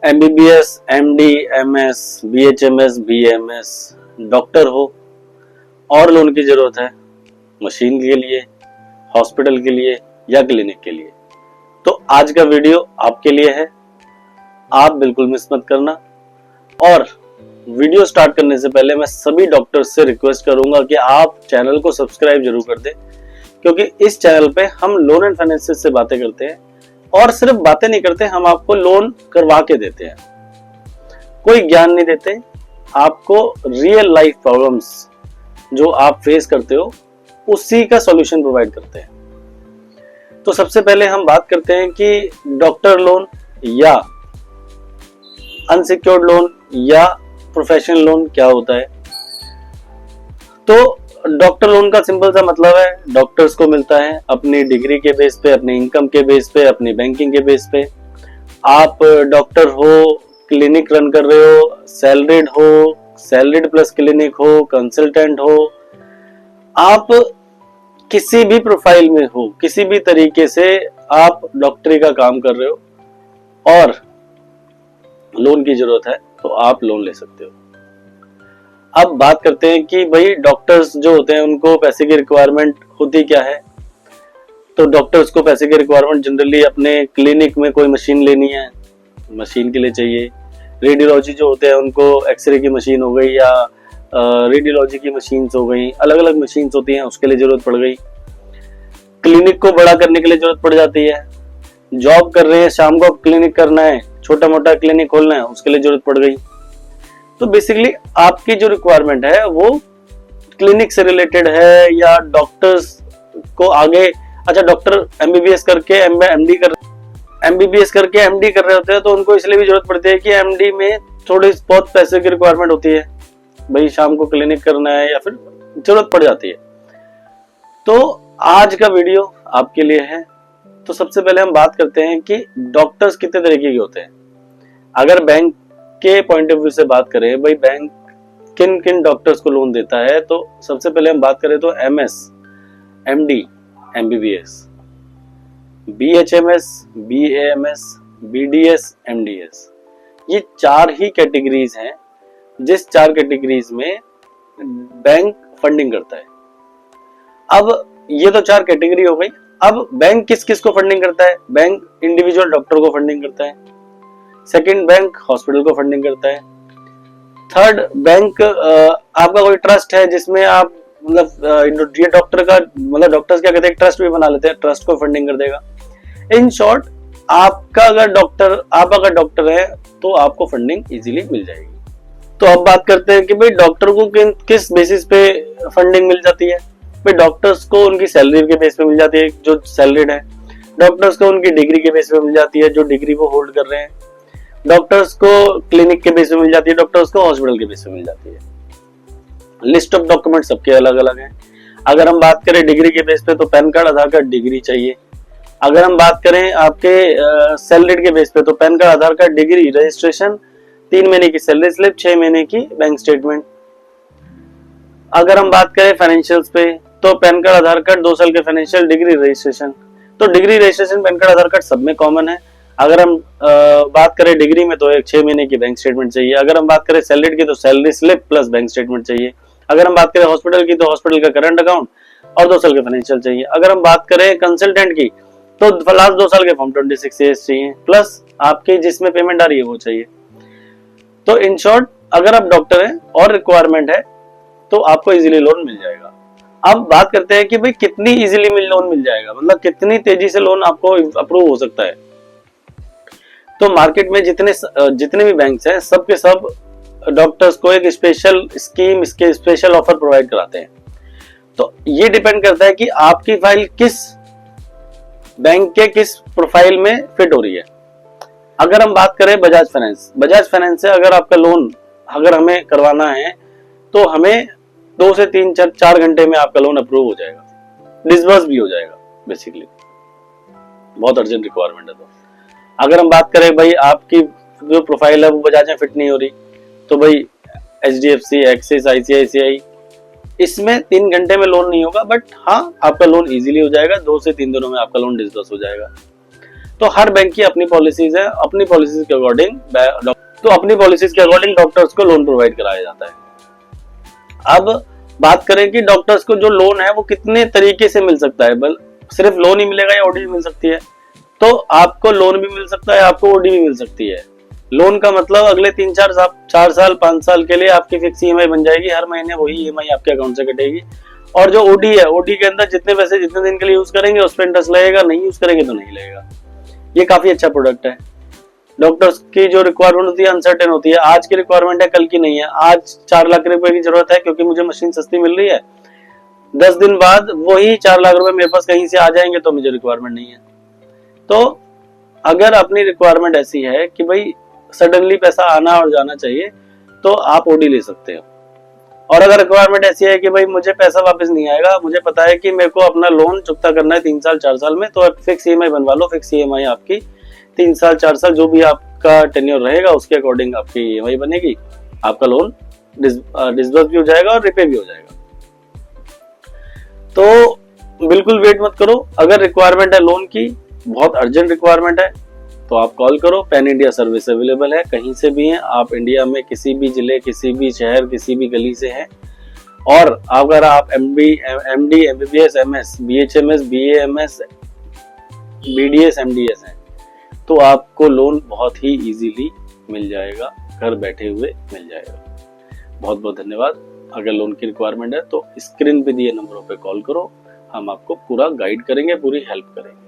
MBBS, MD, MS, BHMS, BAMS doctor हो और loan की जरूरत है मशीन के लिए, हॉस्पिटल के लिए या क्लिनिक के लिए, तो आज का वीडियो आपके लिए है। आप बिल्कुल मिस मत करना। और वीडियो स्टार्ट करने से पहले मैं सभी डॉक्टर्स से रिक्वेस्ट करूंगा कि आप चैनल को सब्सक्राइब जरूर कर दें, क्योंकि इस चैनल पे हम लोन एंड फाइनेंसेस से बातें करते हैं और सिर्फ बातें नहीं करते, हम आपको लोन करवा के देते हैं। कोई ज्ञान नहीं देते, आपको रियल लाइफ प्रॉब्लम्स जो आप फेस करते हो उसी का सॉल्यूशन प्रोवाइड करते हैं। तो सबसे पहले हम बात करते हैं कि डॉक्टर लोन या अनसिक्योर्ड लोन या प्रोफेशनल लोन क्या होता है। तो डॉक्टर लोन का सिंपल सा मतलब है, डॉक्टर्स को मिलता है अपनी डिग्री के बेस पे, अपनी इनकम के बेस पे, अपनी बैंकिंग के बेस पे। आप डॉक्टर हो, क्लिनिक रन कर रहे हो, सैलरीड हो, सैलरीड प्लस क्लिनिक हो, कंसल्टेंट हो, आप किसी भी प्रोफाइल में हो, किसी भी तरीके से आप डॉक्टरी का काम कर रहे हो और लोन की जरूरत है तो आप लोन ले सकते हो। अब बात करते हैं कि भाई डॉक्टर्स जो होते हैं उनको पैसे की रिक्वायरमेंट होती क्या है। तो डॉक्टर्स को पैसे की रिक्वायरमेंट जनरली अपने क्लिनिक में कोई मशीन लेनी है, मशीन के लिए चाहिए। रेडियोलॉजी जो होते हैं उनको एक्सरे की मशीन हो गई या रेडियोलॉजी की मशीन्स हो गई, अलग अलग मशीन्स होती हैं, उसके लिए जरूरत पड़ गई। क्लिनिक को बड़ा करने के लिए जरूरत पड़ जाती है। जॉब कर रहे हैं, शाम को क्लिनिक करना है, छोटा मोटा क्लिनिक खोलना है, उसके लिए जरूरत पड़ गई। तो बेसिकली आपकी जो रिक्वायरमेंट है वो क्लिनिक से रिलेटेड है या डॉक्टर्स को आगे, अच्छा डॉक्टर एमबीबीएस करके एमडी कर रहे होते हैं तो उनको इसलिए भी जरूरत पड़ती है कि एमडी में थोड़ी बहुत पैसे की रिक्वायरमेंट होती है, भाई शाम को क्लिनिक करना है या फिर जरूरत पड़ जाती है। तो आज का वीडियो आपके लिए है। तो सबसे पहले हम बात करते हैं कि डॉक्टर्स कितने तरीके के होते हैं। अगर बैंक के पॉइंट ऑफ व्यू से बात करें, भाई बैंक किन किन डॉक्टर्स को लोन देता है, तो सबसे पहले हम बात करें तो MS, MD, MBBS, BHMS, BAMS, BDS, MDS, ये चार ही कैटेगरीज हैं जिस चार कैटेगरीज में बैंक फंडिंग करता है। अब ये तो चार कैटेगरी हो गई। अब बैंक किस किस को फंडिंग करता है? बैंक इंडिविजुअल डॉक्टर को फंडिंग करता है। सेकंड, बैंक हॉस्पिटल को फंडिंग करता है। थर्ड, बैंक आपका कोई ट्रस्ट है जिसमें आप मतलब ये डॉक्टर का मतलब डॉक्टर्स क्या कहते हैं, ट्रस्ट भी बना लेते हैं, ट्रस्ट को फंडिंग कर देगा। इन शॉर्ट, आप अगर डॉक्टर है तो आपको फंडिंग इजीली मिल जाएगी। तो अब बात करते हैं कि भाई डॉक्टर को किस बेसिस पे फंडिंग मिल जाती है। भाई डॉक्टर्स को उनकी सैलरी के बेस पे मिल जाती है जो सैलरीड है, डॉक्टर्स को उनकी डिग्री के बेस पे मिल जाती है जो डिग्री वो होल्ड कर रहे हैं, डॉक्टर्स को क्लिनिक के बेस पे मिल जाती है, डॉक्टर्स को हॉस्पिटल के बेस पे मिल जाती है। लिस्ट ऑफ डॉक्यूमेंट सबके अलग अलग हैं। अगर हम बात करें डिग्री के बेस पे तो पैन कार्ड, आधार कार्ड, डिग्री चाहिए। अगर हम बात करें आपके सैलरीड के बेस पे तो पैन कार्ड, आधार कार्ड, डिग्री, रजिस्ट्रेशन, 3 महीने की सैलरी स्लिप, 6 महीने की बैंक स्टेटमेंट। अगर हम बात करें फाइनेंशियल्स पे तो पैन कार्ड, आधार कार्ड, 2 साल के फाइनेंशियल, डिग्री, रजिस्ट्रेशन। तो डिग्री, रजिस्ट्रेशन, पैन कार्ड, आधार कार्ड सब में कॉमन है। अगर हम बात करें डिग्री में तो एक 6 महीने की बैंक स्टेटमेंट चाहिए। अगर हम बात करें सैलरी की तो salary slip plus bank statement चाहिए। अगर हम बात करें हॉस्पिटल की तो हॉस्पिटल का करंट अकाउंट और 2 साल के फाइनेंशियल चाहिए। अगर हम बात करें कंसल्टेंट की तो लास्ट 2 साल के फॉर्म 26 एस चाहिए, प्लस आपकी जिसमें पेमेंट आ रही है वो चाहिए। तो इन शॉर्ट, अगर आप डॉक्टर हैं और रिक्वायरमेंट है तो आपको इजीली लोन मिल जाएगा। अब बात करते हैं कि भाई कितनी इजीली लोन मिल जाएगा, मतलब कितनी तेजी से लोन आपको अप्रूव हो सकता है। तो मार्केट में जितने भी बैंक्स हैं सब के सब डॉक्टर्स को एक स्पेशल स्कीम, इसके स्पेशल ऑफर प्रोवाइड कराते हैं। तो ये डिपेंड करता है कि आपकी फाइल किस बैंक के किस प्रोफाइल में फिट हो रही है। अगर हम बात करें बजाज फाइनेंस से अगर आपका लोन अगर हमें करवाना है तो हमें 2 से 3-4 घंटे में आपका लोन अप्रूव हो जाएगा, डिसबर्स भी हो जाएगा। बेसिकली बहुत अर्जेंट रिक्वायरमेंट है। तो अगर हम बात करें भाई आपकी जो प्रोफाइल है वो बजाज में फिट नहीं हो रही तो भाई HDFC, एक्सिस, ICICI, इसमें 3 घंटे में लोन नहीं होगा, बट हाँ आपका लोन इजीली हो जाएगा, 2 से 3 दिनों में आपका लोन डिसबर्स हो जाएगा। तो हर बैंक की अपनी पॉलिसीज है, अपनी पॉलिसीज के अकॉर्डिंग डॉक्टर्स को लोन प्रोवाइड कराया जाता है। अब बात करें कि डॉक्टर्स को जो लोन है वो कितने तरीके से मिल सकता है, सिर्फ लोन ही मिलेगा या ओडी भी मिल सकती है? तो आपको लोन भी मिल सकता है, आपको ओडी भी मिल सकती है। लोन का मतलब अगले 4 साल 5 साल के लिए आपकी फिक्स ईएमआई बन जाएगी, हर महीने वही ईएमआई आपके अकाउंट से कटेगी। और जो ओडी है, ओडी के अंदर जितने पैसे जितने दिन के लिए यूज करेंगे उस पर इंटरेस्ट लगेगा, नहीं यूज करेंगे तो नहीं लगेगा। ये काफी अच्छा प्रोडक्ट है। डॉक्टर्स की जो रिक्वायरमेंट होती है अनसर्टेन होती है, आज की रिक्वायरमेंट है कल की नहीं है। आज 4 लाख रुपए की जरूरत है क्योंकि मुझे मशीन सस्ती मिल रही है, 10 दिन बाद वही 4 लाख रुपए मेरे पास कहीं से आ जाएंगे तो मुझे रिक्वायरमेंट नहीं है। तो अगर अपनी रिक्वायरमेंट ऐसी है कि भाई सडनली पैसा आना और जाना चाहिए तो आप ओडी ले सकते हो। और अगर रिक्वायरमेंट ऐसी है कि भाई मुझे पैसा वापस नहीं आएगा, मुझे पता है कि मेरे को अपना लोन चुकता करना है 3 साल 4 साल में, तो आप फिक्स ईएमआई बनवा लो। फिक्स ईएमआई आपकी 3 साल 4 साल जो भी आपका टेन्योर रहेगा उसके अकॉर्डिंग आपकी ईएमआई बनेगी, आपका लोन डिसबर्स भी हो जाएगा और रिपे भी हो जाएगा। तो बिल्कुल वेट मत करो। अगर रिक्वायरमेंट है लोन की, बहुत अर्जेंट रिक्वायरमेंट है, तो आप कॉल करो। पैन इंडिया सर्विस अवेलेबल है, कहीं से भी हैं आप, इंडिया में किसी भी जिले, किसी भी शहर, किसी भी गली से हैं। और अगर आप MD, MBBS, MS, BHMS, BAMS, BDS, MDS हैं तो आपको लोन बहुत ही इजीली मिल जाएगा, घर बैठे हुए मिल जाएगा। बहुत बहुत धन्यवाद। अगर लोन की रिक्वायरमेंट है तो स्क्रीन पे दिए नंबरों पे कॉल करो, हम आपको पूरा गाइड करेंगे, पूरी हेल्प करेंगे।